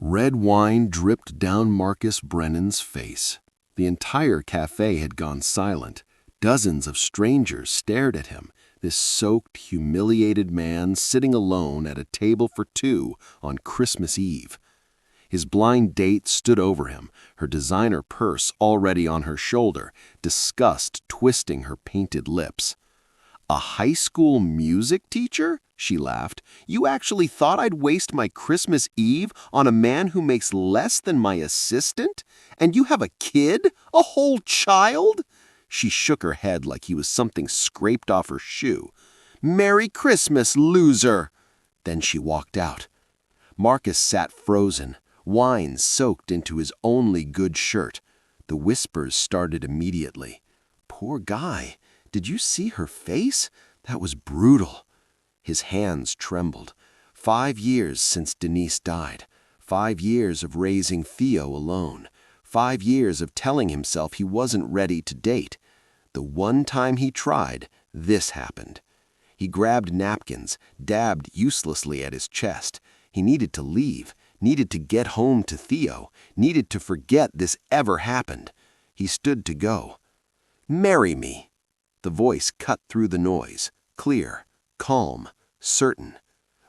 Red wine dripped down Marcus Brennan's face. The entire café had gone silent. Dozens of strangers stared at him, this soaked, humiliated man sitting alone at a table for two on Christmas Eve. His blind date stood over him, her designer purse already on her shoulder, disgust twisting her painted lips. "A high school music teacher?" she laughed. "You actually thought I'd waste my Christmas Eve on a man who makes less than my assistant? And you have a kid? A whole child?" She shook her head like he was something scraped off her shoe. "Merry Christmas, loser!" Then she walked out. Marcus sat frozen, wine soaked into his only good shirt. The whispers started immediately. "Poor guy. Did you see her face? That was brutal." His hands trembled. 5 years since Denise died. 5 years of raising Theo alone. 5 years of telling himself he wasn't ready to date. The one time he tried, this happened. He grabbed napkins, dabbed uselessly at his chest. He needed to leave, needed to get home to Theo, needed to forget this ever happened. He stood to go. "Marry me." The voice cut through the noise, clear, calm, certain.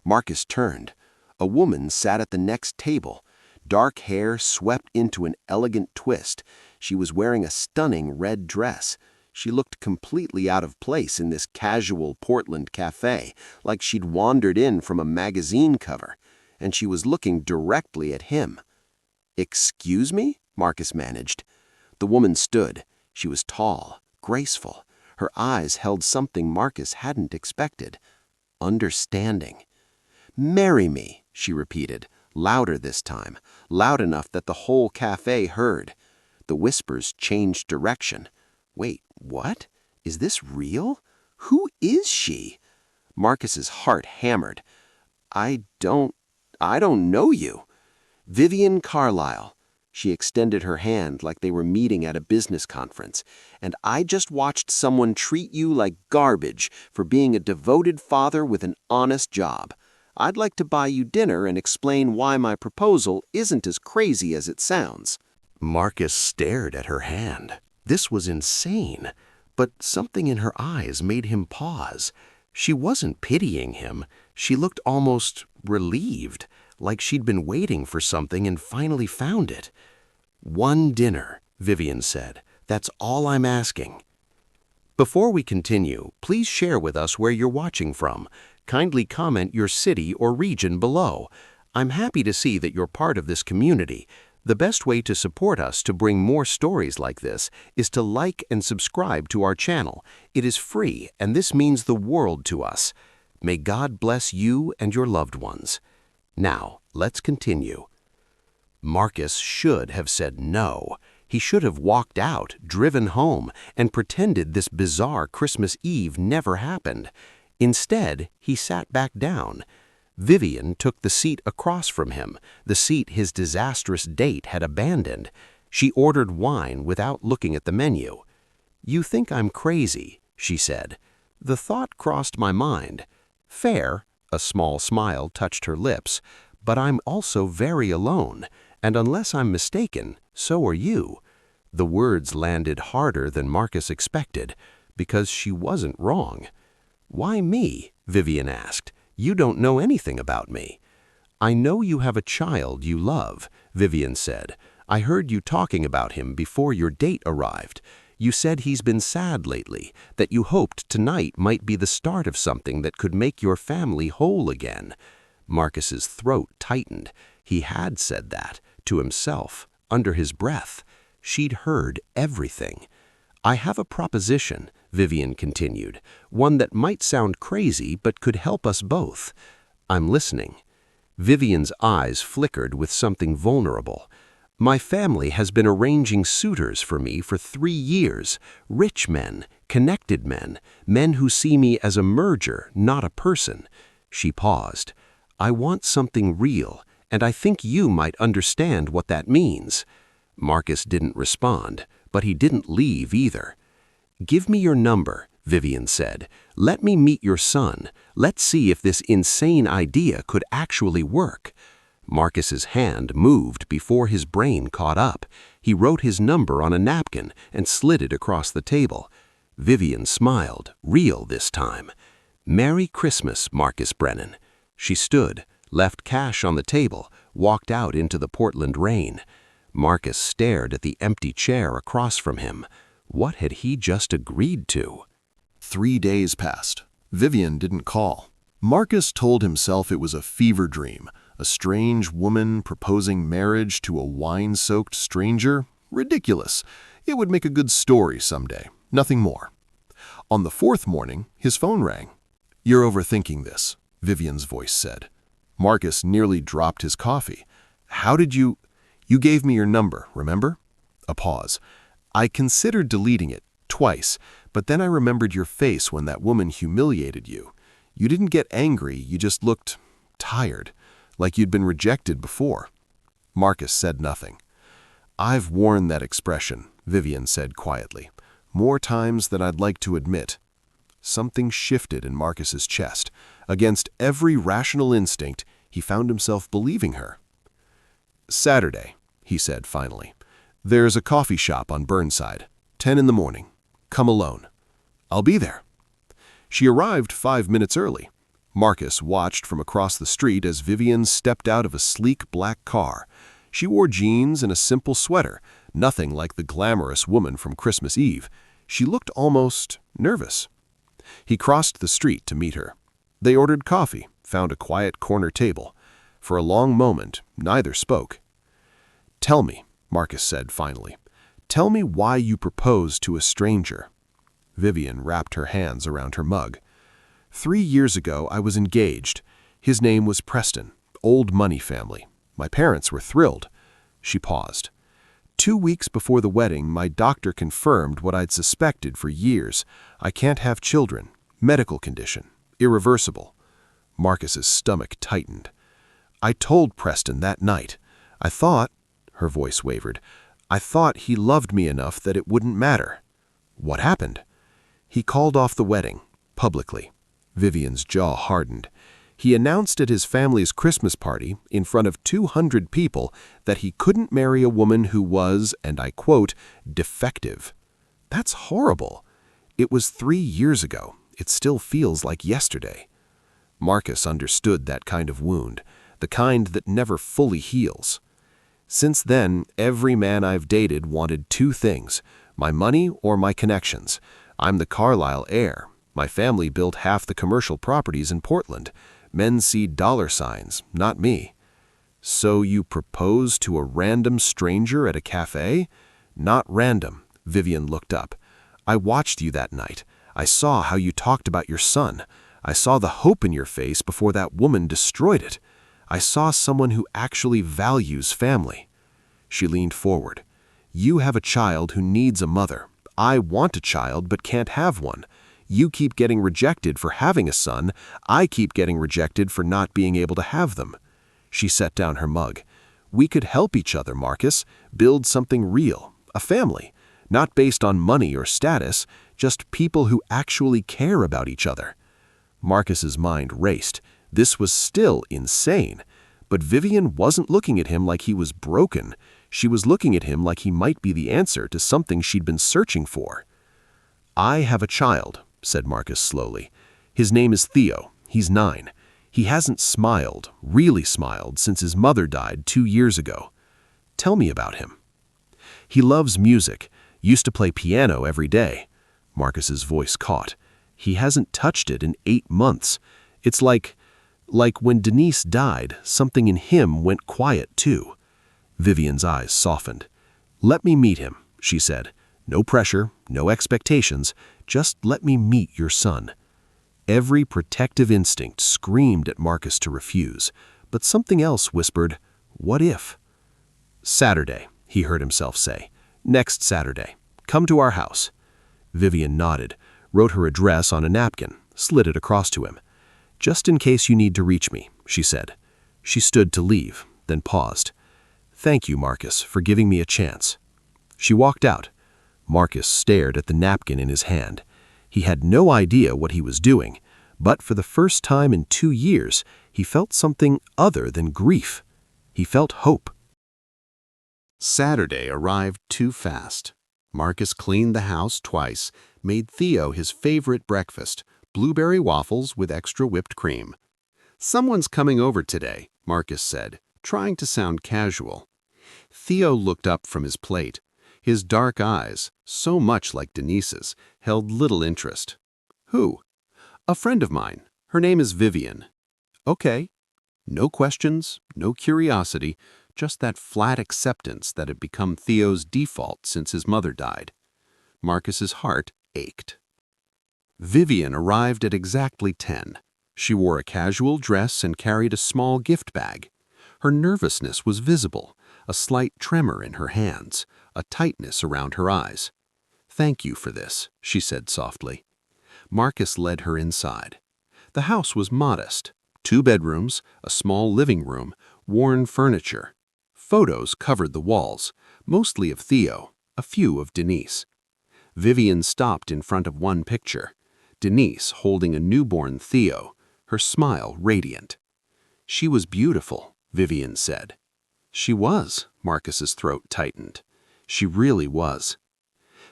Marcus turned. A woman sat at the next table. Dark hair swept into an elegant twist. She was wearing a stunning red dress. She looked completely out of place in this casual Portland cafe, like she'd wandered in from a magazine cover, and she was looking directly at him. "Excuse me?" Marcus managed. The woman stood. She was tall, graceful. Her eyes held something Marcus hadn't expected. Understanding. "Marry me," she repeated, louder this time, loud enough that the whole cafe heard. The whispers changed direction. Wait, what? Is this real? Who is she? Marcus's heart hammered. I don't know you." "Vivienne Carlisle." She extended her hand like they were meeting at a business conference. "And I just watched someone treat you like garbage for being a devoted father with an honest job. I'd like to buy you dinner and explain why my proposal isn't as crazy as it sounds." Marcus stared at her hand. This was insane, but something in her eyes made him pause. She wasn't pitying him. She looked almost relieved, like she'd been waiting for something and finally found it. "One dinner," Vivienne said. "That's all I'm asking." Before we continue, please share with us where you're watching from. Kindly comment your city or region below. I'm happy to see that you're part of this community. The best way to support us to bring more stories like this is to like and subscribe to our channel. It is free, and this means the world to us. May God bless you and your loved ones. Now, let's continue. Marcus should have said no. He should have walked out, driven home, and pretended this bizarre Christmas Eve never happened. Instead, he sat back down. Vivienne took the seat across from him, the seat his disastrous date had abandoned. She ordered wine without looking at the menu. "You think I'm crazy," she said. "The thought crossed my mind. Fair," a small smile touched her lips, "but I'm also very alone, and unless I'm mistaken, so are you." The words landed harder than Marcus expected, because she wasn't wrong. "Why me?" Vivienne asked. "You don't know anything about me." "I know you have a child you love," Vivienne said. "I heard you talking about him before your date arrived. You said he's been sad lately, that you hoped tonight might be the start of something that could make your family whole again." Marcus's throat tightened. He had said that, to himself, under his breath. She'd heard everything. "I have a proposition," Vivienne continued, "one that might sound crazy but could help us both." "I'm listening." Vivienne's eyes flickered with something vulnerable. "My family has been arranging suitors for me for 3 years, rich men, connected men, men who see me as a merger, not a person." She paused. "I want something real, and I think you might understand what that means." Marcus didn't respond, but he didn't leave either. "Give me your number," Vivienne said. "Let me meet your son. Let's see if this insane idea could actually work." Marcus's hand moved before his brain caught up. He wrote his number on a napkin and slid it across the table. Vivienne smiled, real this time. "Merry Christmas, Marcus Brennan." She stood, left cash on the table, walked out into the Portland rain. Marcus stared at the empty chair across from him. What had he just agreed to? 3 days passed. Vivienne didn't call. Marcus told himself it was a fever dream. A strange woman proposing marriage to a wine-soaked stranger? Ridiculous. It would make a good story someday. Nothing more. On the 4th morning, his phone rang. "You're overthinking this," Vivienne's voice said. Marcus nearly dropped his coffee. "How did you gave me your number, remember?" A pause. "I considered deleting it, twice, but then I remembered your face when that woman humiliated you. You didn't get angry, you just looked tired, like you'd been rejected before." Marcus said nothing. "I've worn that expression," Vivienne said quietly, "more times than I'd like to admit." Something shifted in Marcus's chest. Against every rational instinct, he found himself believing her. "Saturday," he said finally. "There's a coffee shop on Burnside, 10 in the morning. Come alone." "I'll be there." She arrived 5 minutes early. Marcus watched from across the street as Vivienne stepped out of a sleek black car. She wore jeans and a simple sweater, nothing like the glamorous woman from Christmas Eve. She looked almost nervous. He crossed the street to meet her. They ordered coffee, found a quiet corner table. For a long moment, neither spoke. "Tell me," Marcus said finally, "tell me why you proposed to a stranger." Vivienne wrapped her hands around her mug. 3 years ago, I was engaged. His name was Preston, old money family. My parents were thrilled." She paused. 2 weeks before the wedding, my doctor confirmed what I'd suspected for years. I can't have children. Medical condition. Irreversible." Marcus's stomach tightened. "I told Preston that night. I thought," her voice wavered, "I thought he loved me enough that it wouldn't matter." "What happened?" "He called off the wedding, publicly." Vivienne's jaw hardened. "He announced at his family's Christmas party, in front of 200 people, that he couldn't marry a woman who was, and I quote, defective." "That's horrible." "It was 3 years ago. It still feels like yesterday." Marcus understood that kind of wound, the kind that never fully heals. "Since then, every man I've dated wanted 2 things, my money or my connections. I'm the Carlisle heir. My family built half the commercial properties in Portland. Men see dollar signs, not me." "So you proposed to a random stranger at a café?" "Not random." Vivienne looked up. "I watched you that night. I saw how you talked about your son. I saw the hope in your face before that woman destroyed it. I saw someone who actually values family." She leaned forward. "You have a child who needs a mother. I want a child but can't have one. You keep getting rejected for having a son. I keep getting rejected for not being able to have them." She set down her mug. "We could help each other, Marcus. Build something real. A family. Not based on money or status. Just people who actually care about each other." Marcus's mind raced. This was still insane. But Vivienne wasn't looking at him like he was broken. She was looking at him like he might be the answer to something she'd been searching for. "I have a child," said Marcus slowly. "His name is Theo. He's 9. He hasn't smiled, really smiled, since his mother died 2 years ago." "Tell me about him." "He loves music. Used to play piano every day." Marcus's voice caught. "He hasn't touched it in 8 months. It's like when Denise died, something in him went quiet too." Vivienne's eyes softened. "Let me meet him," she said. "No pressure, no expectations. Just let me meet your son." Every protective instinct screamed at Marcus to refuse, but something else whispered, "What if?" "Saturday," he heard himself say. "Next Saturday. Come to our house." Vivienne nodded, wrote her address on a napkin, slid it across to him. "Just in case you need to reach me," she said. She stood to leave, then paused. "Thank you, Marcus, for giving me a chance." She walked out. Marcus stared at the napkin in his hand. He had no idea what he was doing, but for the first time in 2 years, he felt something other than grief. He felt hope. Saturday arrived too fast. Marcus cleaned the house twice, made Theo his favorite breakfast, blueberry waffles with extra whipped cream. "Someone's coming over today," Marcus said, trying to sound casual. Theo looked up from his plate. His dark eyes, so much like Denise's, held little interest. "Who?" "A friend of mine. Her name is Vivienne." "Okay." No questions, no curiosity, just that flat acceptance that had become Theo's default since his mother died. Marcus's heart ached. Vivienne arrived at exactly 10. She wore a casual dress and carried a small gift bag. Her nervousness was visible, a slight tremor in her hands, a tightness around her eyes. "Thank you for this," she said softly. Marcus led her inside. The house was modest. 2 bedrooms, a small living room, worn furniture. Photos covered the walls, mostly of Theo, a few of Denise. Vivienne stopped in front of one picture, Denise holding a newborn Theo, her smile radiant. "She was beautiful," Vivienne said. "She was," Marcus's throat tightened. "She really was."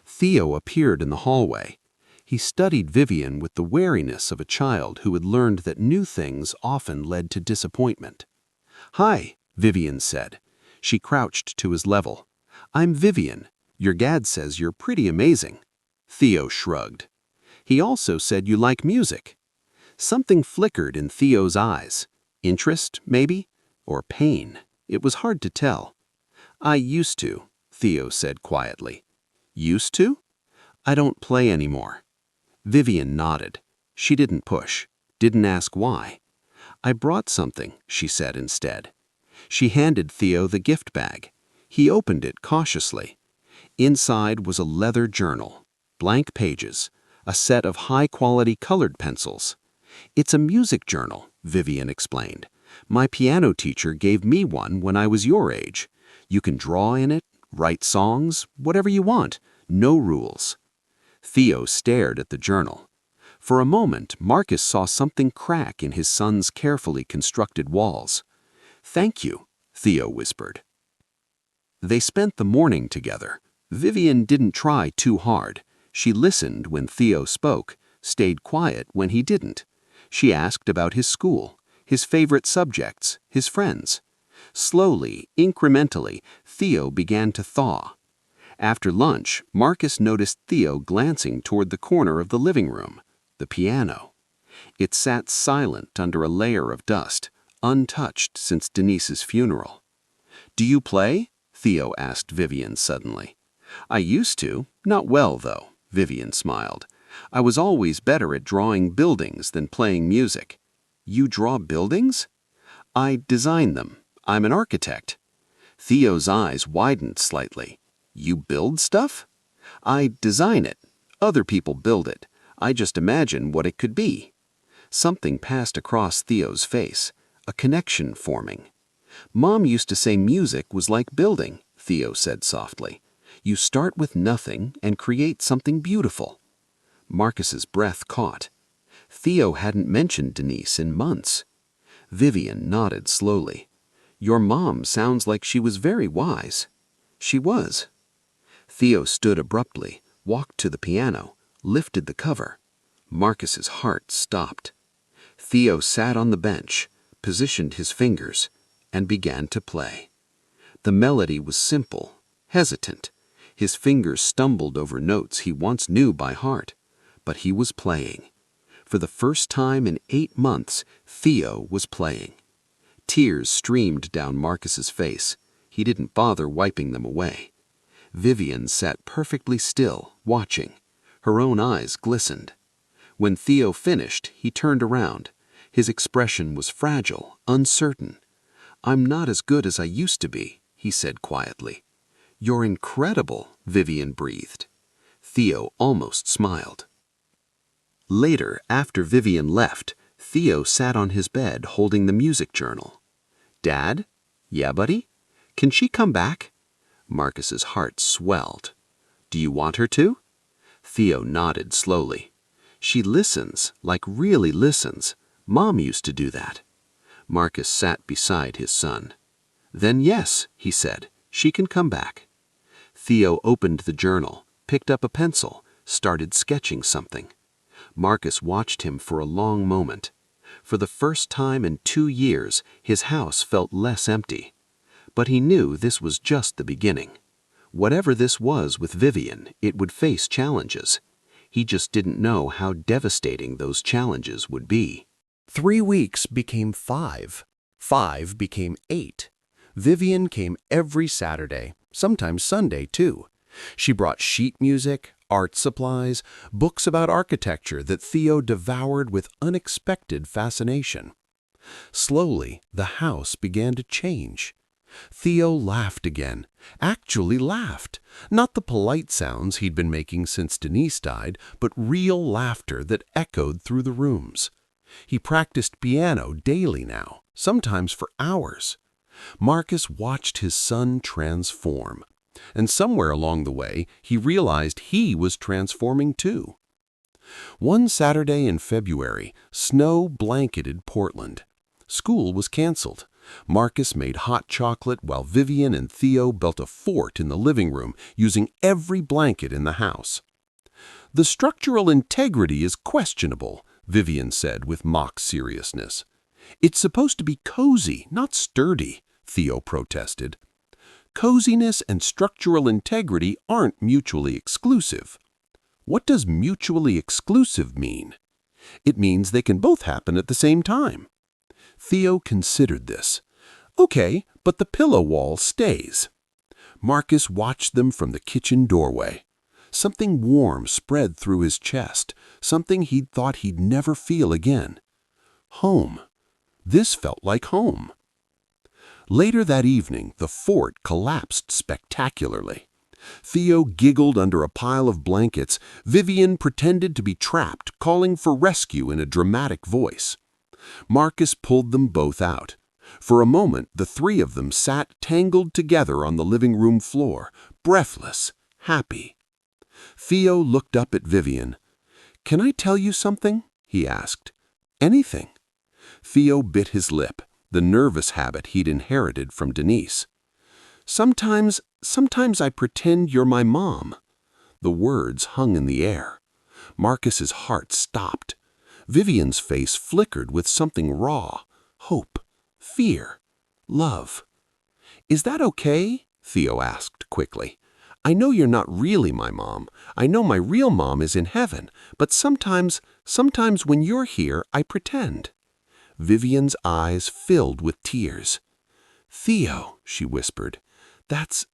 Theo appeared in the hallway. He studied Vivienne with the wariness of a child who had learned that new things often led to disappointment. "Hi," Vivienne said. She crouched to his level. "I'm Vivienne. Your dad says you're pretty amazing." Theo shrugged. "He also said you like music." Something flickered in Theo's eyes. Interest, maybe? Or pain? It was hard to tell. "I used to," Theo said quietly. "Used to?" "I don't play anymore." Vivienne nodded. She didn't push, didn't ask why. "I brought something," she said instead. She handed Theo the gift bag. He opened it cautiously. Inside was a leather journal, blank pages, a set of high-quality colored pencils. "It's a music journal," Vivienne explained. "My piano teacher gave me one when I was your age. You can draw in it, write songs, whatever you want. No rules." Theo stared at the journal. For a moment, Marcus saw something crack in his son's carefully constructed walls. "Thank you," Theo whispered. They spent the morning together. Vivienne didn't try too hard. She listened when Theo spoke, stayed quiet when he didn't. She asked about his school, his favorite subjects, his friends. Slowly, incrementally, Theo began to thaw. After lunch, Marcus noticed Theo glancing toward the corner of the living room, the piano. It sat silent under a layer of dust, untouched since Denise's funeral. "Do you play?" Theo asked Vivienne suddenly. "I used to, not well though," Vivienne smiled. "I was always better at drawing buildings than playing music." "You draw buildings?" "I design them. I'm an architect." Theo's eyes widened slightly. "You build stuff?" "I design it. Other people build it. I just imagine what it could be." Something passed across Theo's face, a connection forming. "Mom used to say music was like building," Theo said softly. "You start with nothing and create something beautiful." Marcus's breath caught. Theo hadn't mentioned Denise in months. Vivienne nodded slowly. "Your mom sounds like she was very wise." "She was." Theo stood abruptly, walked to the piano, lifted the cover. Marcus's heart stopped. Theo sat on the bench, positioned his fingers, and began to play. The melody was simple, hesitant. His fingers stumbled over notes he once knew by heart, but he was playing. For the first time in 8 months, Theo was playing. Tears streamed down Marcus's face. He didn't bother wiping them away. Vivienne sat perfectly still, watching. Her own eyes glistened. When Theo finished, he turned around. His expression was fragile, uncertain. "I'm not as good as I used to be," he said quietly. "You're incredible," Vivienne breathed. Theo almost smiled. Later, after Vivienne left, Theo sat on his bed holding the music journal. "Dad?" "Yeah, buddy?" "Can she come back?" Marcus's heart swelled. "Do you want her to?" Theo nodded slowly. "She listens, like really listens. Mom used to do that." Marcus sat beside his son. "Then yes," he said, "she can come back." Theo opened the journal, picked up a pencil, started sketching something. Marcus watched him for a long moment. For the first time in 2 years, his house felt less empty. But he knew this was just the beginning. Whatever this was with Vivienne, it would face challenges. He just didn't know how devastating those challenges would be. 3 weeks became 5. 5 became 8. Vivienne came every Saturday, sometimes Sunday too. She brought sheet music, art supplies, books about architecture that Theo devoured with unexpected fascination. Slowly, the house began to change. Theo laughed again, actually laughed. Not the polite sounds he'd been making since Denise died, but real laughter that echoed through the rooms. He practiced piano daily now, sometimes for hours. Marcus watched his son transform. And somewhere along the way, he realized he was transforming too. One Saturday in February, snow blanketed Portland. School was canceled. Marcus made hot chocolate while Vivienne and Theo built a fort in the living room using every blanket in the house. "The structural integrity is questionable," Vivienne said with mock seriousness. "It's supposed to be cozy, not sturdy," Theo protested. "Coziness and structural integrity aren't mutually exclusive." "What does mutually exclusive mean?" "It means they can both happen at the same time." Theo considered this. "Okay, but the pillow wall stays." Marcus watched them from the kitchen doorway. Something warm spread through his chest, something he'd thought he'd never feel again. Home. This felt like home. Later that evening, the fort collapsed spectacularly. Theo giggled under a pile of blankets. Vivienne pretended to be trapped, calling for rescue in a dramatic voice. Marcus pulled them both out. For a moment, the three of them sat tangled together on the living room floor, breathless, happy. Theo looked up at Vivienne. "Can I tell you something?" he asked. "Anything." Theo bit his lip, the nervous habit he'd inherited from Denise. Sometimes I pretend you're my mom." The words hung in the air. Marcus's heart stopped. Vivienne's face flickered with something raw, hope, fear, love. "Is that okay?" Theo asked quickly. "I know you're not really my mom. I know my real mom is in heaven, but sometimes when you're here, I pretend." Vivienne's eyes filled with tears. "Theo," she whispered, that's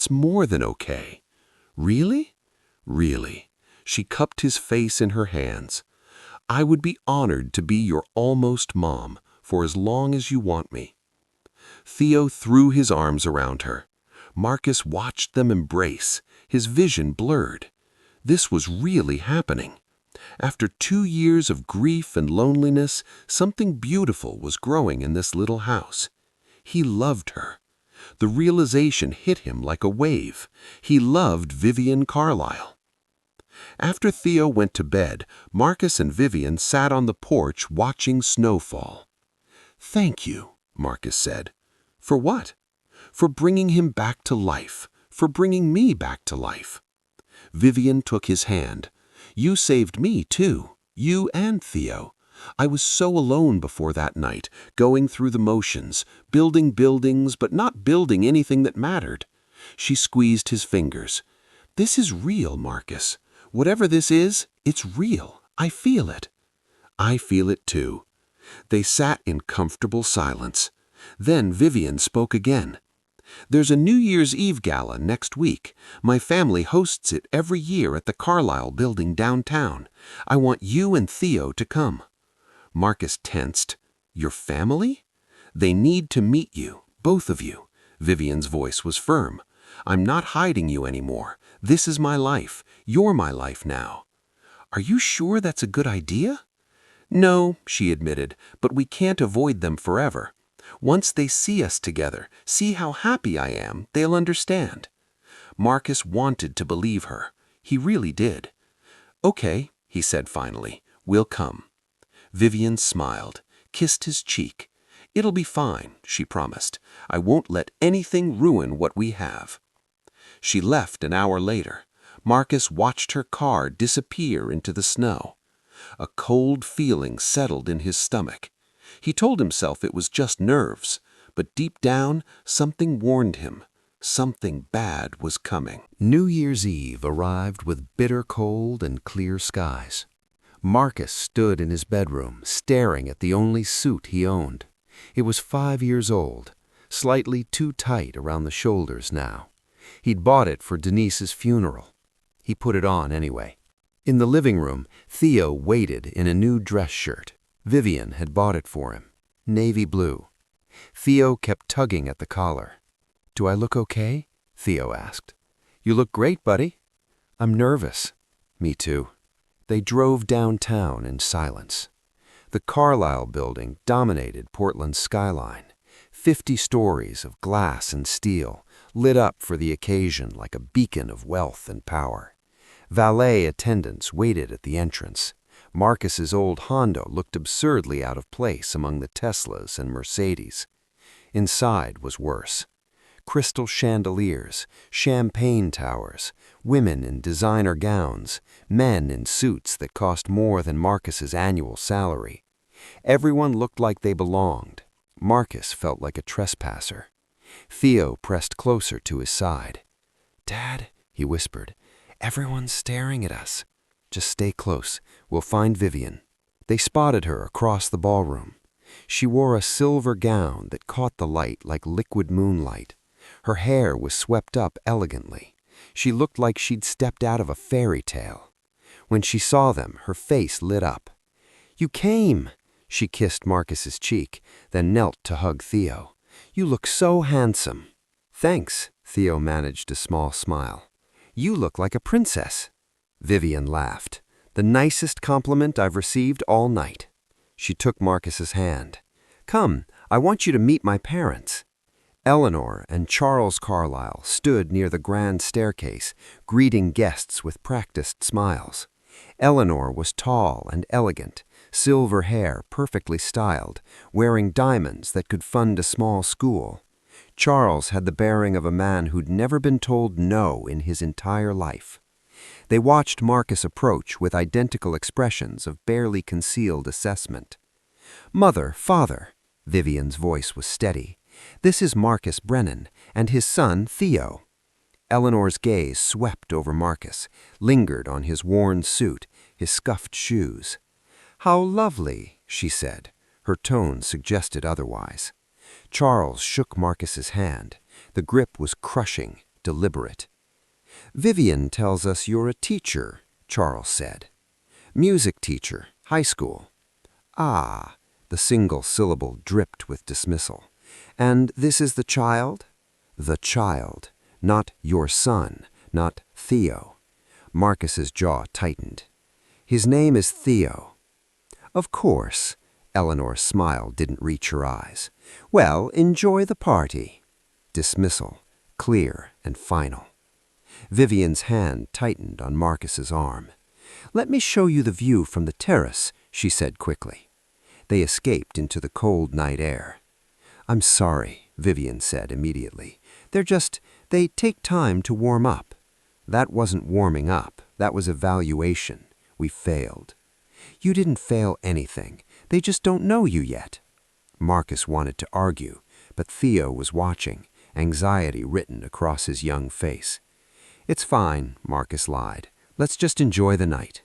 more than okay." "Really?" "Really." She cupped his face in her hands. "I would be honored to be your almost mom for as long as you want me." Theo threw his arms around her. Marcus watched them embrace, his vision blurred. This was really happening. After 2 years of grief and loneliness, something beautiful was growing in this little house. He loved her. The realization hit him like a wave. He loved Vivienne Carlyle. After Theo went to bed, Marcus and Vivienne sat on the porch watching snowfall. "Thank you," Marcus said. "For what?" "For bringing him back to life, for bringing me back to life." Vivienne took his hand. "You saved me too, you and Theo. I was so alone before that night, going through the motions, building buildings, but not building anything that mattered." She squeezed his fingers. "This is real, Marcus. Whatever this is, it's real. I feel it." "I feel it too." They sat in comfortable silence. Then Vivienne spoke again. "There's a New Year's Eve gala next week. My family hosts it every year at the Carlyle building downtown. I want you and Theo to come." Marcus tensed. "Your family?" "They need to meet you, both of you." Vivienne's voice was firm. "I'm not hiding you anymore. This is my life. You're my life now." "Are you sure that's a good idea?" "No," she admitted, "but we can't avoid them forever. Once they see us together, see how happy I am, they'll understand." Marcus wanted to believe her. He really did. "Okay," he said finally, "we'll come." Vivienne smiled, kissed his cheek. "It'll be fine," she promised. "I won't let anything ruin what we have." She left an hour later. Marcus watched her car disappear into the snow. A cold feeling settled in his stomach. He told himself it was just nerves, but deep down, something warned him. Something bad was coming. New Year's Eve arrived with bitter cold and clear skies. Marcus stood in his bedroom, staring at the only suit he owned. It was 5 years old, slightly too tight around the shoulders now. He'd bought it for Denise's funeral. He put it on anyway. In the living room, Theo waited in a new dress shirt. Vivienne had bought it for him, navy blue. Theo kept tugging at the collar. "Do I look okay?" Theo asked. "You look great, buddy." "I'm nervous." "Me too." They drove downtown in silence. The Carlyle building dominated Portland's skyline. 50 stories of glass and steel, lit up for the occasion like a beacon of wealth and power. Valet attendants waited at the entrance. Marcus's old Honda looked absurdly out of place among the Teslas and Mercedes. Inside was worse. Crystal chandeliers, champagne towers, women in designer gowns, men in suits that cost more than Marcus's annual salary. Everyone looked like they belonged. Marcus felt like a trespasser. Theo pressed closer to his side. "Dad," he whispered, "everyone's staring at us." "Just stay close. We'll find Vivienne." They spotted her across the ballroom. She wore a silver gown that caught the light like liquid moonlight. Her hair was swept up elegantly. She looked like she'd stepped out of a fairy tale. When she saw them, her face lit up. "You came!" She kissed Marcus's cheek, then knelt to hug Theo. "You look so handsome." "Thanks," Theo managed a small smile. "You look like a princess." Vivienne laughed. "The nicest compliment I've received all night." She took Marcus's hand. "Come, I want you to meet my parents." Eleanor and Charles Carlyle stood near the grand staircase, greeting guests with practiced smiles. Eleanor was tall and elegant, silver hair perfectly styled, wearing diamonds that could fund a small school. Charles had the bearing of a man who'd never been told no in his entire life. They watched Marcus approach with identical expressions of barely concealed assessment. "Mother, father," Vivienne's voice was steady, "this is Marcus Brennan and his son Theo." Eleanor's gaze swept over Marcus, lingered on his worn suit, his scuffed shoes. "How lovely," she said. Her tone suggested otherwise. Charles shook Marcus's hand. The grip was crushing, deliberate. "Vivienne tells us you're a teacher," Charles said. "Music teacher, high school." "Ah," the single syllable dripped with dismissal. "And this is the child?" "The child. Not your son, not Theo." Marcus's jaw tightened. "His name is Theo." "Of course." Eleanor's smile didn't reach her eyes. "Well, enjoy the party." Dismissal, clear and final. Vivienne's hand tightened on Marcus's arm. "Let me show you the view from the terrace," she said quickly. They escaped into the cold night air. "I'm sorry," Vivienne said immediately. They take time to warm up." "That wasn't warming up. That was evaluation. We failed." "You didn't fail anything. They just don't know you yet." Marcus wanted to argue, but Theo was watching, anxiety written across his young face. "It's fine," Marcus lied. "Let's just enjoy the night."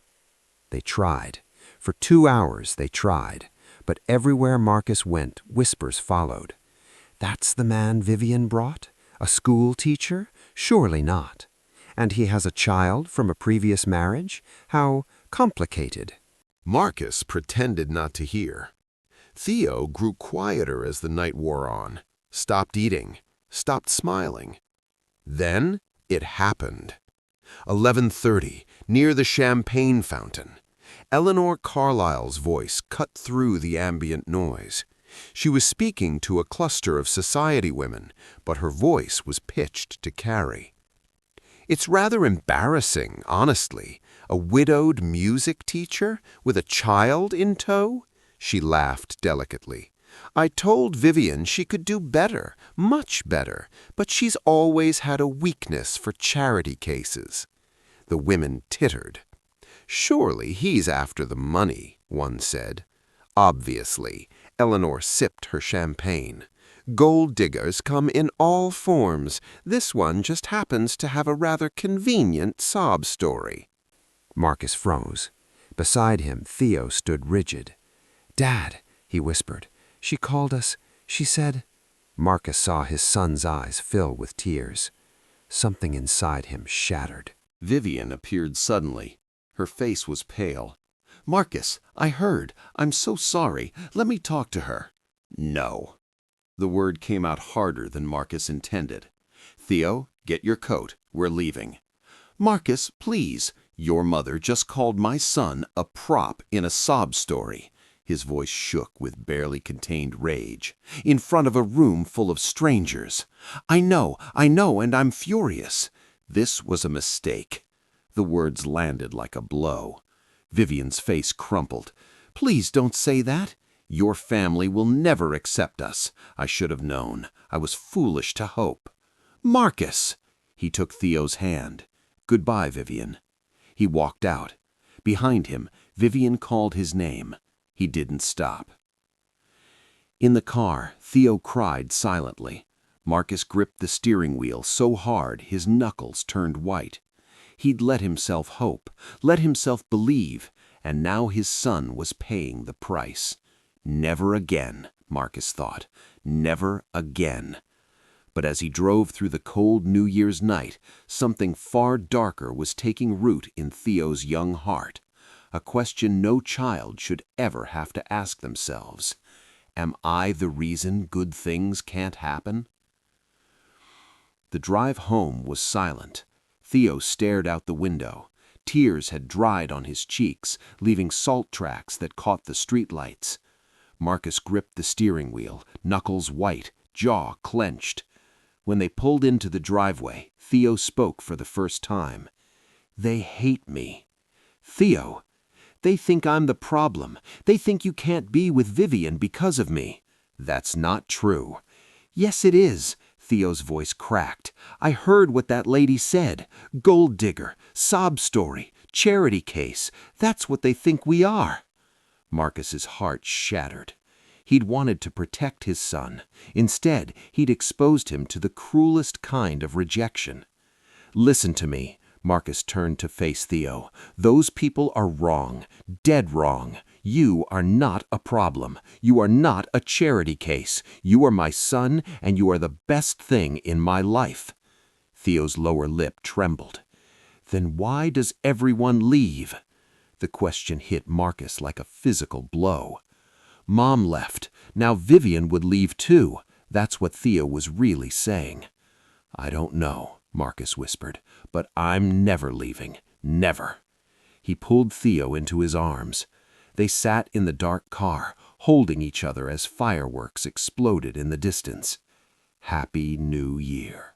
They tried. For 2 hours they tried, but everywhere Marcus went, whispers followed. "That's the man Vivienne brought? A school teacher? Surely not. And he has a child from a previous marriage? How complicated." Marcus pretended not to hear. Theo grew quieter as the night wore on, stopped eating, stopped smiling. Then it happened. 11:30, near the champagne fountain. Eleanor Carlyle's voice cut through the ambient noise. She was speaking to a cluster of society women, but her voice was pitched to Carrie. "It's rather embarrassing, honestly. A widowed music teacher with a child in tow?" She laughed delicately. I told Vivienne she could do better, much better, but she's always had a weakness for charity cases. The women tittered. Surely he's after the money, one said. Obviously, Eleanor sipped her champagne. Gold diggers come in all forms. This one just happens to have a rather convenient sob story. Marcus froze. Beside him, Theo stood rigid. "Dad," he whispered, "she called us. She said—" Marcus saw his son's eyes fill with tears. Something inside him shattered. Vivienne appeared suddenly. Her face was pale. "Marcus, I heard. I'm so sorry. Let me talk to her." "No." The word came out harder than Marcus intended. "Theo, get your coat. We're leaving." "Marcus, please. Your mother just called my son a prop in a sob story." His voice shook with barely contained rage. "In front of a room full of strangers. I know, and I'm furious." This was a mistake. The words landed like a blow. Vivienne's face crumpled. "Please don't say that. Your family will never accept us. I should have known. I was foolish to hope." "Marcus!" He took Theo's hand. "Goodbye, Vivienne." He walked out. Behind him, Vivienne called his name. He didn't stop. In the car, Theo cried silently. Marcus gripped the steering wheel so hard his knuckles turned white. He'd let himself hope, let himself believe, and now his son was paying the price. Never again, Marcus thought. Never again. But as he drove through the cold New Year's night, something far darker was taking root in Theo's young heart. A question no child should ever have to ask themselves. Am I the reason good things can't happen? The drive home was silent. Theo stared out the window. Tears had dried on his cheeks, leaving salt tracks that caught the streetlights. Marcus gripped the steering wheel, knuckles white, jaw clenched. When they pulled into the driveway, Theo spoke for the first time. "They hate me." "Theo, they think I'm the problem. They think you can't be with Vivienne because of me." "That's not true." "Yes, it is." Theo's voice cracked. "I heard what that lady said. Gold digger, sob story, charity case. That's what they think we are." Marcus's heart shattered. He'd wanted to protect his son. Instead, he'd exposed him to the cruelest kind of rejection. "Listen to me." Marcus turned to face Theo. "Those people are wrong, dead wrong. You are not a problem. You are not a charity case. You are my son, and you are the best thing in my life." Theo's lower lip trembled. "Then why does everyone leave?" The question hit Marcus like a physical blow. "Mom left. Now Vivienne would leave too." That's what Theo was really saying. "I don't know," Marcus whispered, "but I'm never leaving. Never." He pulled Theo into his arms. They sat in the dark car, holding each other as fireworks exploded in the distance. Happy New Year.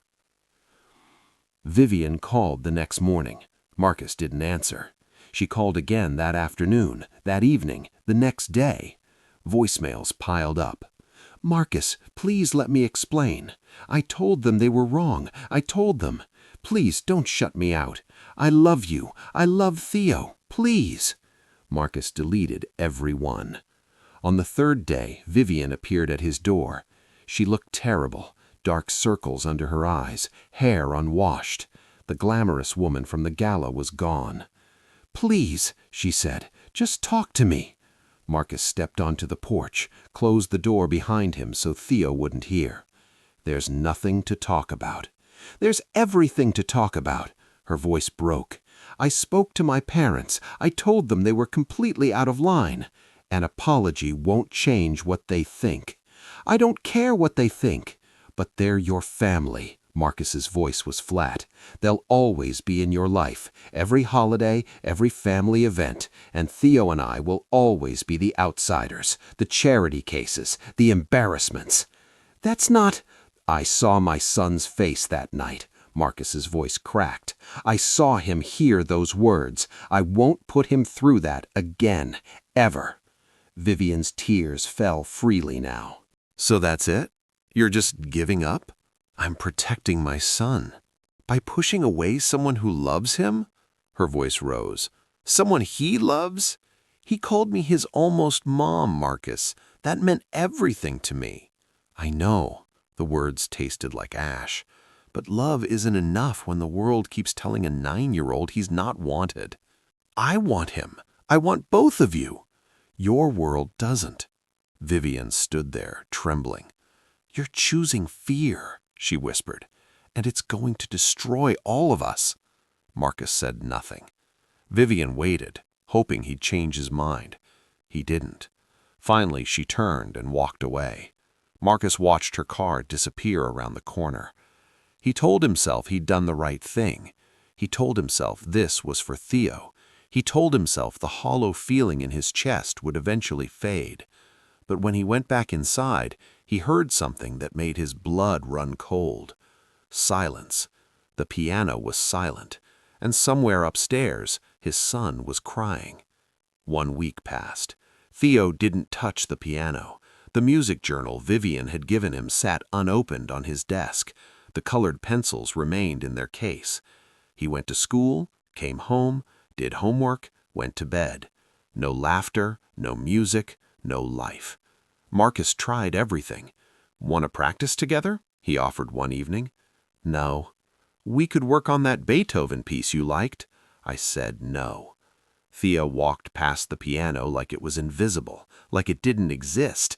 Vivienne called the next morning. Marcus didn't answer. She called again that afternoon, that evening, the next day. Voicemails piled up. "Marcus, please let me explain. I told them they were wrong. I told them. Please don't shut me out. I love you. I love Theo. Please." Marcus deleted every one. On the third day, Vivienne appeared at his door. She looked terrible, dark circles under her eyes, hair unwashed. The glamorous woman from the gala was gone. "Please," she said, "just talk to me." Marcus stepped onto the porch, closed the door behind him so Theo wouldn't hear. "There's nothing to talk about." "There's everything to talk about." Her voice broke. "I spoke to my parents. I told them they were completely out of line. An apology won't change what they think." "I don't care what they think." "But they're your family." Marcus's voice was flat. "They'll always be in your life, every holiday, every family event, and Theo and I will always be the outsiders, the charity cases, the embarrassments." "That's not—" "I saw my son's face that night." Marcus's voice cracked. "I saw him hear those words. I won't put him through that again, ever." Vivienne's tears fell freely now. "So that's it? You're just giving up?" "I'm protecting my son." "By pushing away someone who loves him?" Her voice rose. "Someone he loves? He called me his almost mom, Marcus. That meant everything to me." "I know." The words tasted like ash. "But love isn't enough when the world keeps telling a 9-year-old he's not wanted." "I want him. I want both of you." "Your world doesn't." Vivienne stood there, trembling. "You're choosing fear," she whispered, "and it's going to destroy all of us." Marcus said nothing. Vivienne waited, hoping he'd change his mind. He didn't. Finally, she turned and walked away. Marcus watched her car disappear around the corner. He told himself he'd done the right thing. He told himself this was for Theo. He told himself the hollow feeling in his chest would eventually fade. But when he went back inside, he heard something that made his blood run cold. Silence. The piano was silent, and somewhere upstairs, his son was crying. 1 week passed. Theo didn't touch the piano. The music journal Vivienne had given him sat unopened on his desk. The colored pencils remained in their case. He went to school, came home, did homework, went to bed. No laughter, no music, no life. Marcus tried everything. "Want to practice together?" he offered one evening. "No." "We could work on that Beethoven piece you liked." I said no. Theo walked past the piano like it was invisible, like it didn't exist.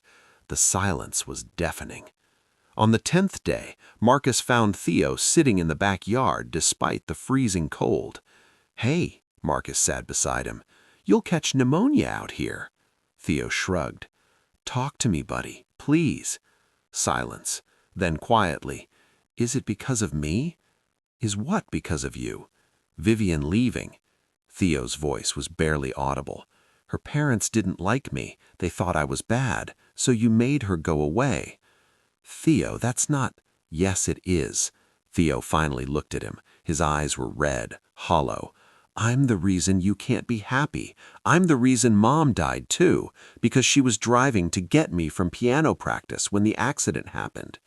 The silence was deafening. On the 10th day, Marcus found Theo sitting in the backyard despite the freezing cold. "Hey," Marcus sat beside him, "you'll catch pneumonia out here." Theo shrugged. "Talk to me, buddy, please." Silence. Then quietly, "Is it because of me?" "Is what because of you?" "Vivienne leaving." Theo's voice was barely audible. "Her parents didn't like me. They thought I was bad, so you made her go away." "Theo, that's not—" "Yes, it is." Theo finally looked at him. His eyes were red, hollow. "I'm the reason you can't be happy. I'm the reason Mom died too, because she was driving to get me from piano practice when the accident happened."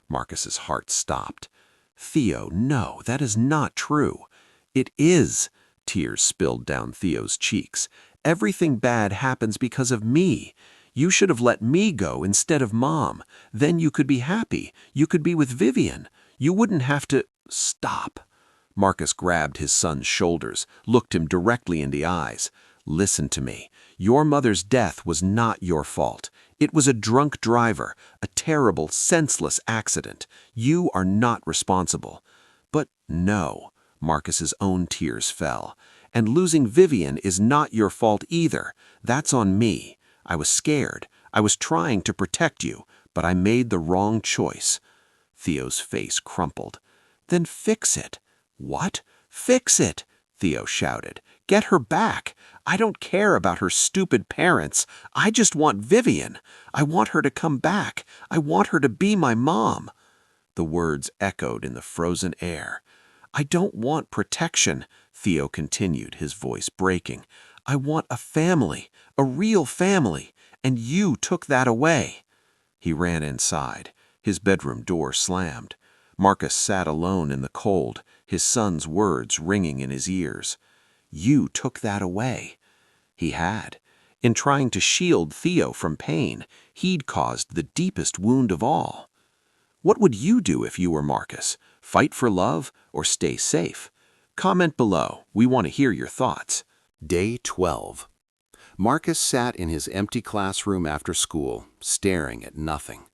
Marcus's heart stopped. "Theo, no, that is not true." "It is." Tears spilled down Theo's cheeks. "Everything bad happens because of me. You should have let me go instead of Mom. Then you could be happy. You could be with Vivienne. You wouldn't have to—" "Stop." Marcus grabbed his son's shoulders, looked him directly in the eyes. "Listen to me. Your mother's death was not your fault. It was a drunk driver, a terrible, senseless accident. You are not responsible." "But no." Marcus's own tears fell. "And losing Vivienne is not your fault either. That's on me. I was scared. I was trying to protect you, but I made the wrong choice." Theo's face crumpled. "Then fix it." "What? Fix it?" Theo shouted. "Get her back. I don't care about her stupid parents. I just want Vivienne. I want her to come back. I want her to be my mom." The words echoed in the frozen air. "I don't want protection," Theo continued, his voice breaking. "I want a family, a real family, and you took that away." He ran inside. His bedroom door slammed. Marcus sat alone in the cold, his son's words ringing in his ears. "You took that away." He had. In trying to shield Theo from pain, he'd caused the deepest wound of all. What would you do if you were Marcus? Fight for love or stay safe? Comment below. We want to hear your thoughts. Day 12. Marcus sat in his empty classroom after school, staring at nothing.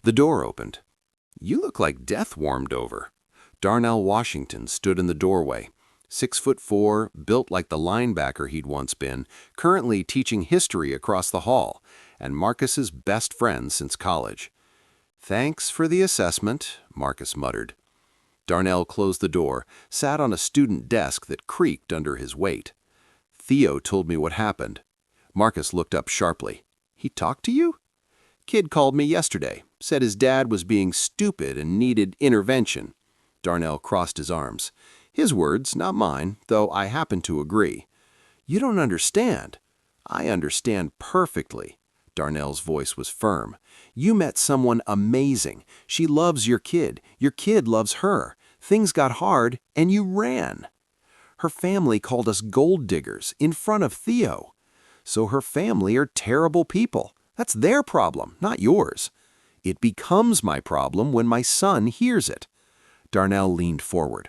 The door opened. "You look like death warmed over." Darnell Washington stood in the doorway, 6'4", built like the linebacker he'd once been, currently teaching history across the hall, and Marcus's best friend since college. "Thanks for the assessment," Marcus muttered. Darnell closed the door, sat on a student desk that creaked under his weight. "Theo told me what happened." Marcus looked up sharply. "He talked to you?" "Kid called me yesterday, said his dad was being stupid and needed intervention." Darnell crossed his arms. "His words, not mine, though I happen to agree." "You don't understand." I understand perfectly. Darnell's voice was firm. You met someone amazing. She loves your kid loves her. Things got hard, and you ran. Her family called us gold diggers in front of Theo. So her family are terrible people. That's their problem, not yours. It becomes my problem when my son hears it. Darnell leaned forward.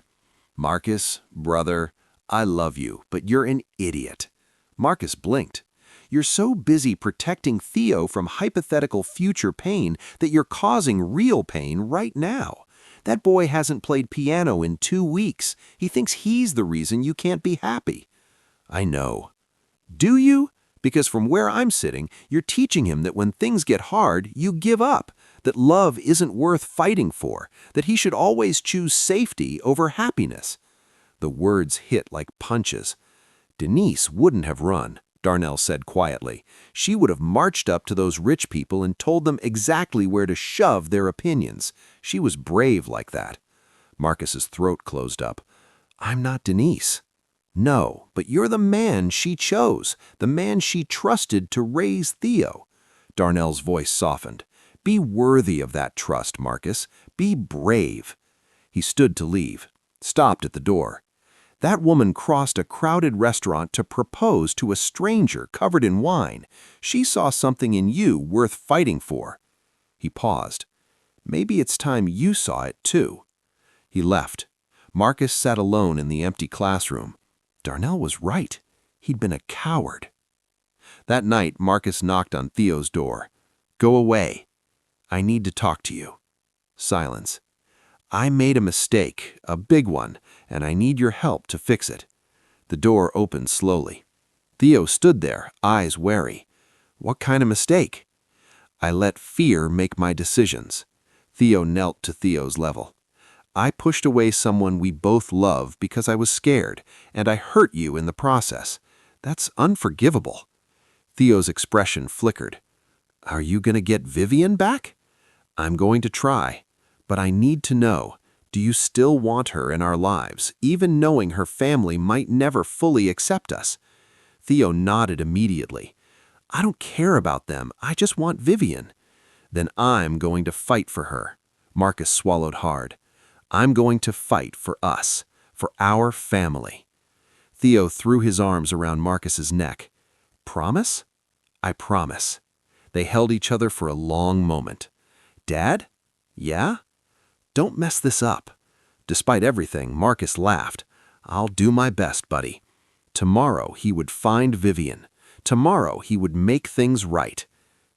Marcus, brother, I love you, but you're an idiot. Marcus blinked. You're so busy protecting Theo from hypothetical future pain that you're causing real pain right now. That boy hasn't played piano in 2 weeks. He thinks he's the reason you can't be happy. I know. Do you? Because from where I'm sitting, you're teaching him that when things get hard, you give up, that love isn't worth fighting for, that he should always choose safety over happiness. The words hit like punches. Denise wouldn't have run, Darnell said quietly. She would have marched up to those rich people and told them exactly where to shove their opinions. She was brave like that. Marcus's throat closed up. I'm not Denise. No, but you're the man she chose, the man she trusted to raise Theo. Darnell's voice softened. Be worthy of that trust, Marcus. Be brave. He stood to leave, stopped at the door. That woman crossed a crowded restaurant to propose to a stranger covered in wine. She saw something in you worth fighting for. He paused. Maybe it's time you saw it too. He left. Marcus sat alone in the empty classroom. Darnell was right. He'd been a coward. That night, Marcus knocked on Theo's door. Go away. I need to talk to you. Silence. I made a mistake, a big one, and I need your help to fix it. The door opened slowly. Theo stood there, eyes wary. What kind of mistake? I let fear make my decisions. Theo knelt to Theo's level. I pushed away someone we both love because I was scared, and I hurt you in the process. That's unforgivable. Theo's expression flickered. Are you going to get Vivienne back? I'm going to try, but I need to know, do you still want her in our lives, even knowing her family might never fully accept us? Theo nodded immediately. I don't care about them, I just want Vivienne. Then I'm going to fight for her. Marcus swallowed hard. I'm going to fight for us, for our family. Theo threw his arms around Marcus's neck. Promise? I promise. They held each other for a long moment. Dad? Yeah? Don't mess this up. Despite everything, Marcus laughed. I'll do my best, buddy. Tomorrow he would find Vivienne. Tomorrow he would make things right,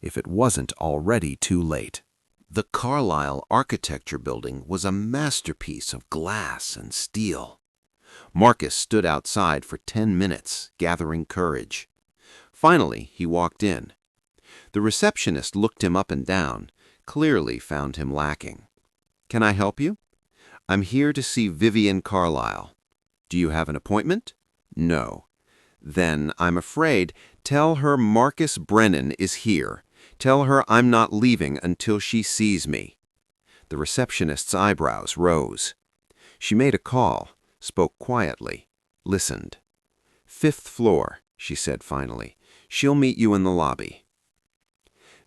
if it wasn't already too late. The Carlisle Architecture Building was a masterpiece of glass and steel. Marcus stood outside for 10 minutes, gathering courage. Finally, he walked in. The receptionist looked him up and down, clearly found him lacking. Can I help you? I'm here to see Vivienne Carlisle. Do you have an appointment? No. Then, I'm afraid, tell her Marcus Brennan is here. Tell her I'm not leaving until she sees me. The receptionist's eyebrows rose. She made a call, spoke quietly, listened. 5th floor, she said finally. She'll meet you in the lobby.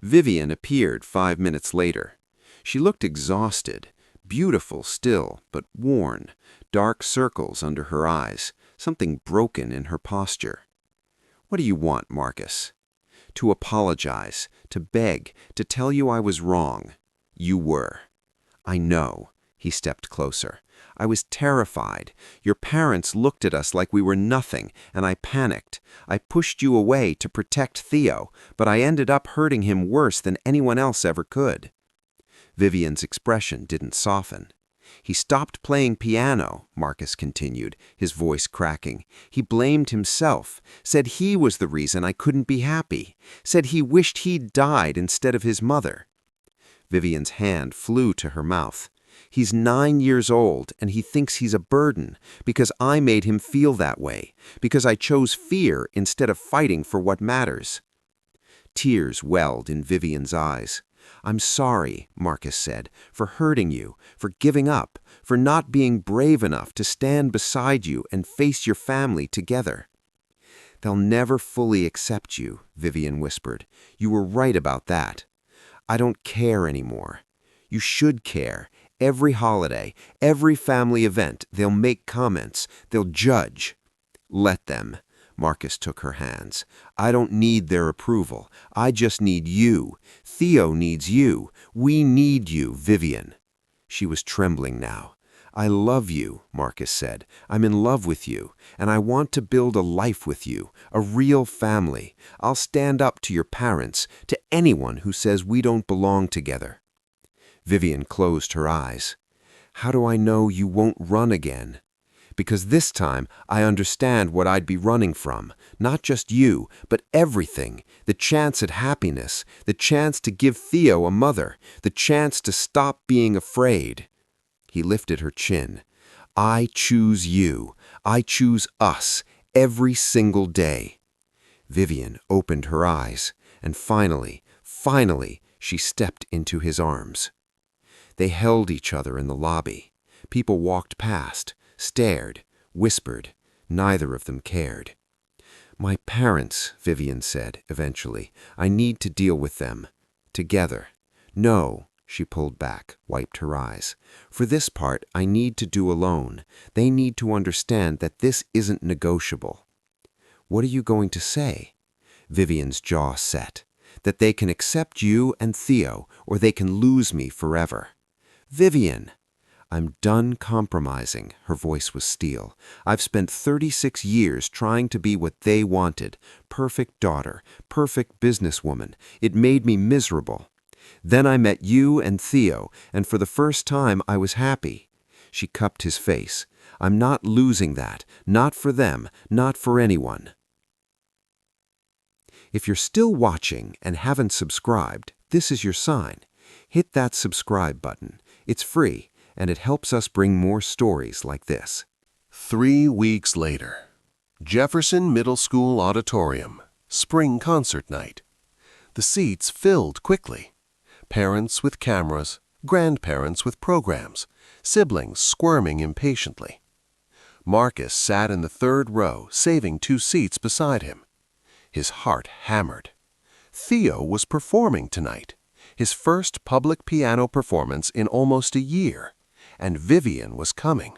Vivienne appeared 5 minutes later. She looked exhausted, beautiful still, but worn, dark circles under her eyes, something broken in her posture. What do you want, Marcus? To apologize, to beg, to tell you I was wrong. You were. I know. He stepped closer. I was terrified. Your parents looked at us like we were nothing, and I panicked. I pushed you away to protect Theo, but I ended up hurting him worse than anyone else ever could. Vivienne's expression didn't soften. He stopped playing piano, Marcus continued, his voice cracking. He blamed himself, said he was the reason I couldn't be happy, said he wished he'd died instead of his mother. Vivienne's hand flew to her mouth. He's 9 years old, and he thinks he's a burden, because I made him feel that way, because I chose fear instead of fighting for what matters. Tears welled in Vivienne's eyes. I'm sorry, Marcus said, for hurting you, for giving up, for not being brave enough to stand beside you and face your family together. "They'll never fully accept you," Vivienne whispered. "You were right about that. I don't care anymore. You should care. Every holiday, every family event, they'll make comments. They'll judge." "Let them." Marcus took her hands. "I don't need their approval. I just need you. Theo needs you. We need you, Vivienne." She was trembling now. "I love you," Marcus said. "I'm in love with you, and I want to build a life with you, a real family. I'll stand up to your parents, to anyone who says we don't belong together." Vivienne closed her eyes. "How do I know you won't run again?" "Because this time I understand what I'd be running from. Not just you, but everything. The chance at happiness, the chance to give Theo a mother, the chance to stop being afraid." He lifted her chin. "I choose you. I choose us, every single day." Vivienne opened her eyes, and finally, she stepped into his arms. They held each other in the lobby. People walked past, stared, whispered. Neither of them cared. "My parents," Vivienne said eventually. "I need to deal with them. Together." "No." She pulled back, wiped her eyes. "For this part, I need to do alone. They need to understand that this isn't negotiable." "What are you going to say?" Vivienne's jaw set. "That they can accept you and Theo, or they can lose me forever." "Vivienne!" "I'm done compromising." Her voice was steel. "I've spent 36 years trying to be what they wanted. Perfect daughter, perfect businesswoman. It made me miserable. Then I met you and Theo, and for the first time I was happy." She cupped his face. "I'm not losing that. Not for them. Not for anyone." If you're still watching and haven't subscribed, this is your sign. Hit that subscribe button. It's free, and it helps us bring more stories like this. 3 weeks later. Jefferson Middle School Auditorium. Spring concert night. The seats filled quickly. Parents with cameras, grandparents with programs, siblings squirming impatiently. Marcus sat in the third row, saving 2 seats beside him. His heart hammered. Theo was performing tonight, his first public piano performance in almost a year, and Vivienne was coming.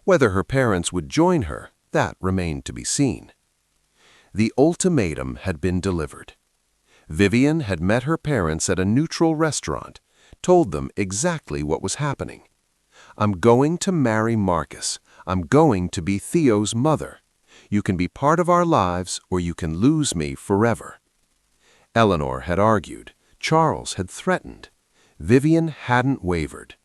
Whether her parents would join her, that remained to be seen. The ultimatum had been delivered. Vivienne had met her parents at a neutral restaurant, told them exactly what was happening. "I'm going to marry Marcus. I'm going to be Theo's mother. You can be part of our lives, or you can lose me forever." Eleanor had argued. Charles had threatened. Vivienne hadn't wavered.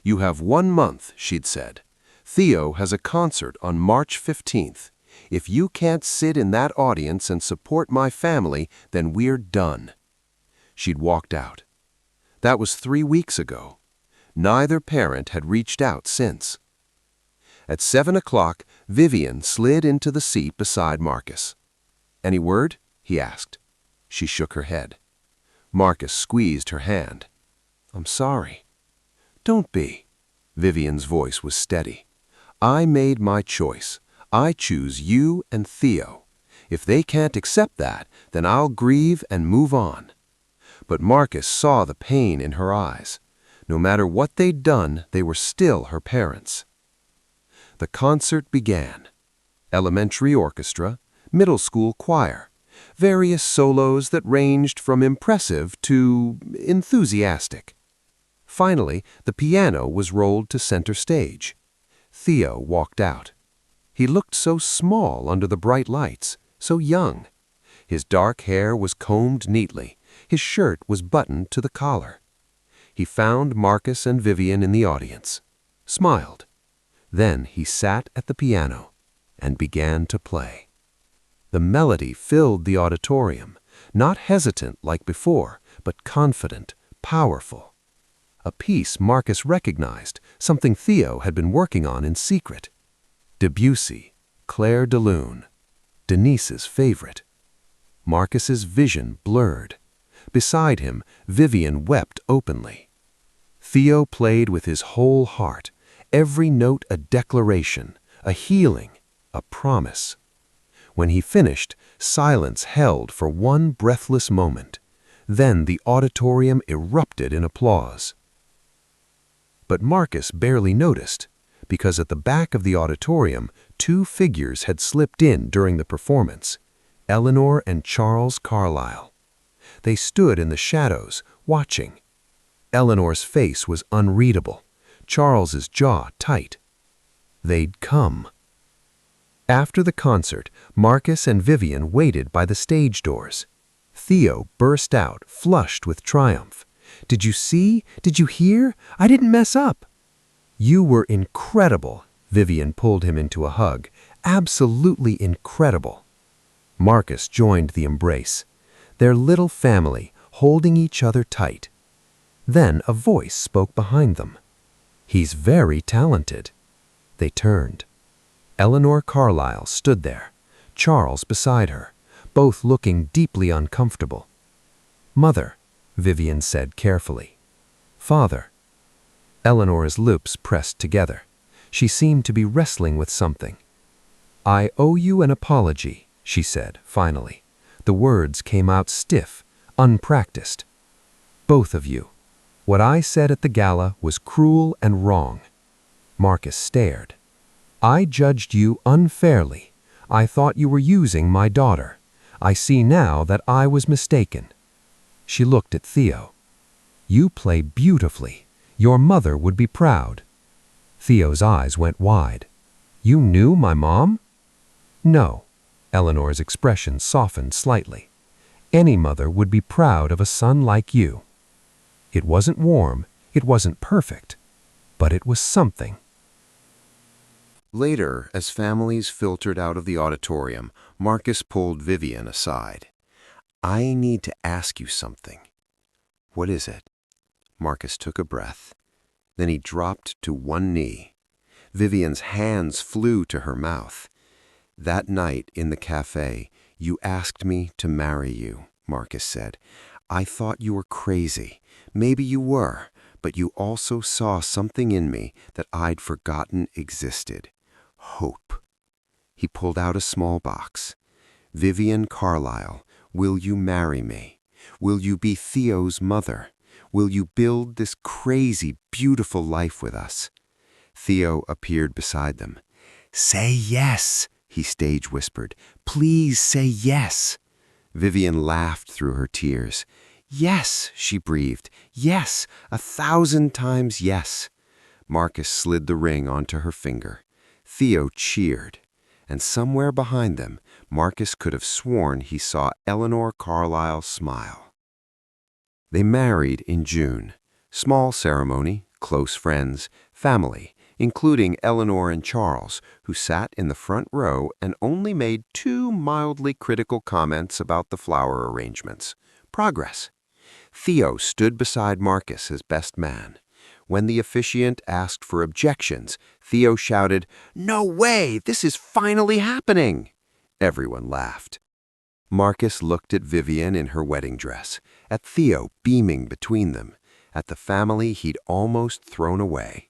"You have 1 month," she'd said. "Theo has a concert on March 15th. If you can't sit in that audience and support my family, then we're done." She'd walked out. That was 3 weeks ago. Neither parent had reached out since. At 7 o'clock, Vivienne slid into the seat beside Marcus. "Any word?" he asked. She shook her head. Marcus squeezed her hand. "I'm sorry." "Don't be." Vivienne's voice was steady. "I made my choice. I choose you and Theo. If they can't accept that, then I'll grieve and move on." But Marcus saw the pain in her eyes. No matter what they'd done, they were still her parents. The concert began. Elementary orchestra, middle school choir, various solos that ranged from impressive to enthusiastic. Finally, the piano was rolled to center stage. Theo walked out. He looked so small under the bright lights, so young. His dark hair was combed neatly. His shirt was buttoned to the collar. He found Marcus and Vivienne in the audience, smiled. Then he sat at the piano and began to play. The melody filled the auditorium, not hesitant like before, but confident, powerful. A piece Marcus recognized, something Theo had been working on in secret. Debussy, Clair de Lune, Denise's favorite. Marcus's vision blurred. Beside him, Vivienne wept openly. Theo played with his whole heart, every note a declaration, a healing, a promise. When he finished, silence held for one breathless moment. Then the auditorium erupted in applause. But Marcus barely noticed, because at the back of the auditorium, two figures had slipped in during the performance, Eleanor and Charles Carlyle. They stood in the shadows, watching. Eleanor's face was unreadable, Charles's jaw tight. They'd come. After the concert, Marcus and Vivienne waited by the stage doors. Theo burst out, flushed with triumph. "Did you see? Did you hear? I didn't mess up." "You were incredible." Vivienne pulled him into a hug. "Absolutely incredible." Marcus joined the embrace. Their little family, holding each other tight. Then a voice spoke behind them. "He's very talented." They turned. Eleanor Carlyle stood there, Charles beside her, both looking deeply uncomfortable. "Mother," Vivienne said carefully. "Father." Eleanor's lips pressed together. She seemed to be wrestling with something. "I owe you an apology," she said, finally. The words came out stiff, unpracticed. "Both of you. What I said at the gala was cruel and wrong." Marcus stared. "I judged you unfairly. I thought you were using my daughter. I see now that I was mistaken." She looked at Theo. "You play beautifully. Your mother would be proud." Theo's eyes went wide. "You knew my mom?" "No." Eleanor's expression softened slightly. "Any mother would be proud of a son like you." It wasn't warm, it wasn't perfect, but it was something. Later, as families filtered out of the auditorium, Marcus pulled Vivienne aside. "I need to ask you something." "What is it?" Marcus took a breath. Then he dropped to one knee. Vivienne's hands flew to her mouth. "That night in the café, you asked me to marry you," Marcus said. "I thought you were crazy. Maybe you were, but you also saw something in me that I'd forgotten existed. Hope." He pulled out a small box. "Vivienne Carlyle, will you marry me? Will you be Theo's mother? Will you build this crazy, beautiful life with us?" Theo appeared beside them. "Say yes," he stage whispered. "Please say yes." Vivienne laughed through her tears. "Yes," she breathed. "Yes, 1,000 times yes." Marcus slid the ring onto her finger. Theo cheered. And somewhere behind them, Marcus could have sworn he saw Eleanor Carlyle smile. They married in June. Small ceremony, close friends, family, including Eleanor and Charles, who sat in the front row and only made 2 mildly critical comments about the flower arrangements. Progress. Theo stood beside Marcus as best man. When the officiant asked for objections, Theo shouted, "No way! This is finally happening!" Everyone laughed. Marcus looked at Vivienne in her wedding dress, at Theo beaming between them, at the family he'd almost thrown away.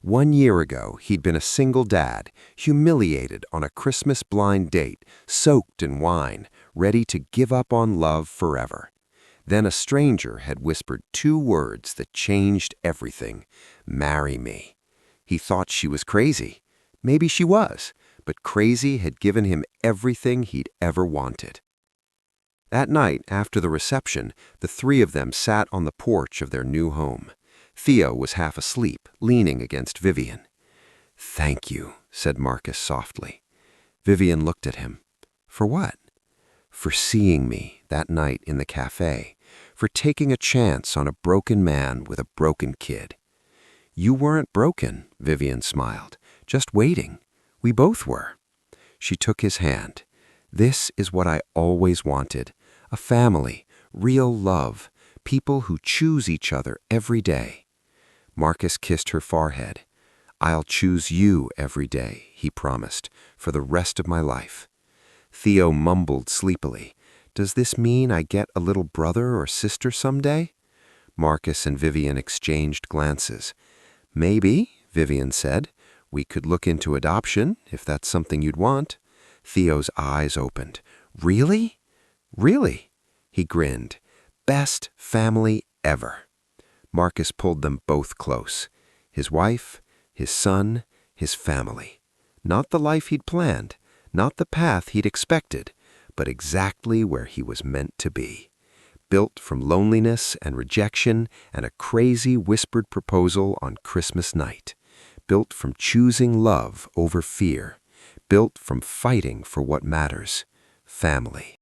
1 year ago, he'd been a single dad, humiliated on a Christmas blind date, soaked in wine, ready to give up on love forever. Then a stranger had whispered 2 words that changed everything. "Marry me." He thought she was crazy. Maybe she was, but crazy had given him everything he'd ever wanted. That night, after the reception, the 3 of them sat on the porch of their new home. Theo was half asleep, leaning against Vivienne. "Thank you," said Marcus softly. Vivienne looked at him. "For what?" "For seeing me that night in the café. For taking a chance on a broken man with a broken kid." "You weren't broken," Vivienne smiled. "Just waiting. We both were." She took his hand. "This is what I always wanted. A family, real love, people who choose each other every day." Marcus kissed her forehead. "I'll choose you every day," he promised, "for the rest of my life." Theo mumbled sleepily. "Does this mean I get a little brother or sister someday?" Marcus and Vivienne exchanged glances. "Maybe," Vivienne said. "We could look into adoption, if that's something you'd want." Theo's eyes opened. Really? Really? He grinned. Best family ever. Marcus pulled them both close. His wife, his son, his family. Not the life he'd planned, not the path he'd expected, but exactly where he was meant to be. Built from loneliness and rejection and a crazy whispered proposal on Christmas night. Built from choosing love over fear. Built from fighting for what matters. Family.